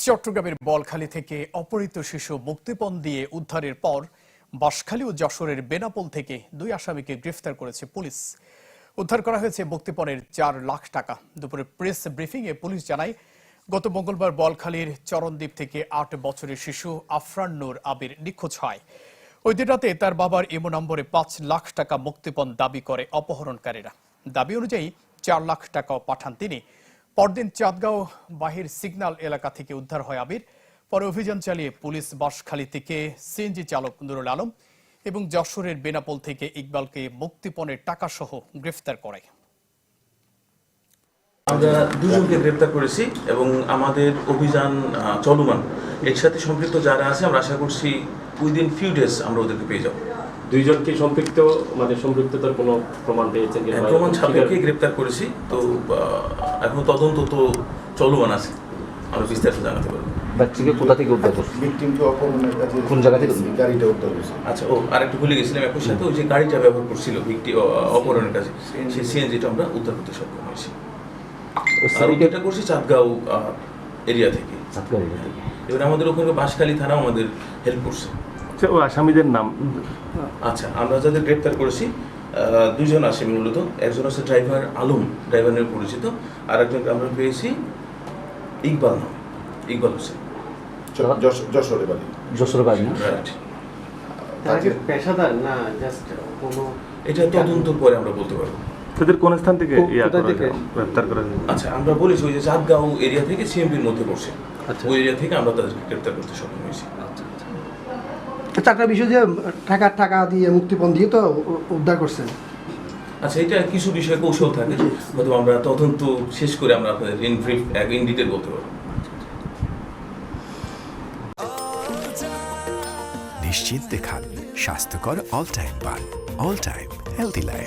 চট্টগ্রামের বলখালী থেকে অপহৃত শিশু মুক্তিপণ দিয়ে উদ্ধারের পর বাঁশখালী ও যশোরের বেনাপোল থেকে দুই আসামিকে গ্রেফতার করেছে পুলিশ। উদ্ধার করা হয়েছে মুক্তিপণের 4 লাখ টাকা। দুপুরে প্রেস ব্রিফিংয়ে পুলিশ জানায়, গত মঙ্গলবার বলখালীর চরণদ্বীপ থেকে 8 বছরের শিশু আফরান নূর আবির নিখোঁজ হয়। ওই দিন রাতে তার বাবার ইমো নম্বরে 5 লাখ টাকা মুক্তিপণ দাবি করে অপহরণকারীরা। দাবি অনুযায়ী 4 লাখ টাকাও পাঠান তিনি। পরদিন চাঁদগাঁও বাহির সিগন্যাল এলাকা থেকে উদ্ধার হয় আবির। পরে অভিযান চালিয়ে পুলিশ বাঁশখালী থেকে সিএনজি চালক নুরুল আলম এবং যশোরের বেনাপোল থেকে ইকবালকে মুক্তিপণের টাকা সহ গ্রেফতার করে। আমরা দুজনকে গ্রেপ্তার করেছি এবং আমাদের অভিযান চলমান। এর সাথে সম্পৃক্ত যারা আছে আমরা আশা করছি উইদিন ফিউ ডেজ আমরা ওদেরকে পেয়ে যাব। দুইজনকে সম্পৃক্ত সম্পৃক্ততার কোনো প্রমাণ পেয়েছেন? প্রমাণ সাপেক্ষে গ্রেপ্তার করেছি, তো এখন তদন্ত তো চলমান আছে, আমরা বিস্তারিত জানাতে পারবো। বাচ্চাকে কোথা থেকে উদ্ধার করছে? কোন জায়গা থেকে গাড়িটা উদ্ধার করছে? আচ্ছা, আরেকটু ভুলে গেছিলাম, একই সাথে ওই যে গাড়িটা ব্যবহার করছিল অপহরণের কাছে, সেই সিএনজিটা আমরা উদ্ধার করতে সক্ষম হয়েছি। আর উদ্ধারটা করছি চাঁদগাঁও এরিয়া থেকে। এবার আমাদের ওখানে বাঁশখালী থানাও আমাদের হেল্প করছে। ও আসামিদের নাম? আচ্ছা, আমরা যাদের গ্রেপ্তার করেছি দুজন আসামি মূলত, একজন আছে ড্রাইভার আলম, ড্রাইভার নামে পরিচিত, আর একজনকে আমরা পেয়েছি ইকবাল নাম, ইকবাল হোসেন, যশোরের বাড়ি না? পেশাদার না, জাস্ট কোনো এটা তদন্ত করে আমরা বলতে পারবো। তাদের কোন স্থান থেকে গ্রেপ্তার করা হয়েছে? আচ্ছা, আমরা বলেছি ওই যে চাঁদগাঁও এরিয়া থেকে সিএমপির মধ্যে পড়ছে, ওই এরিয়া থেকে আমরা তাদেরকে গ্রেপ্তার করতে সক্ষম হয়েছি। চারটা বিষয় যে টাকা দিয়ে মুক্তিপণ দিয়ে তো উদ্ধার করছেন। আচ্ছা, এটা কিছু বিষয়ে কৌশল থাকে, হয়তো আমরা তদন্ত শেষ করে আমরা আপনাদের ইন ডিটেল বলতে পারবো। নিশ্চিন্তে খান স্বাস্থ্যকর অল টাইম পান। All time healthy life.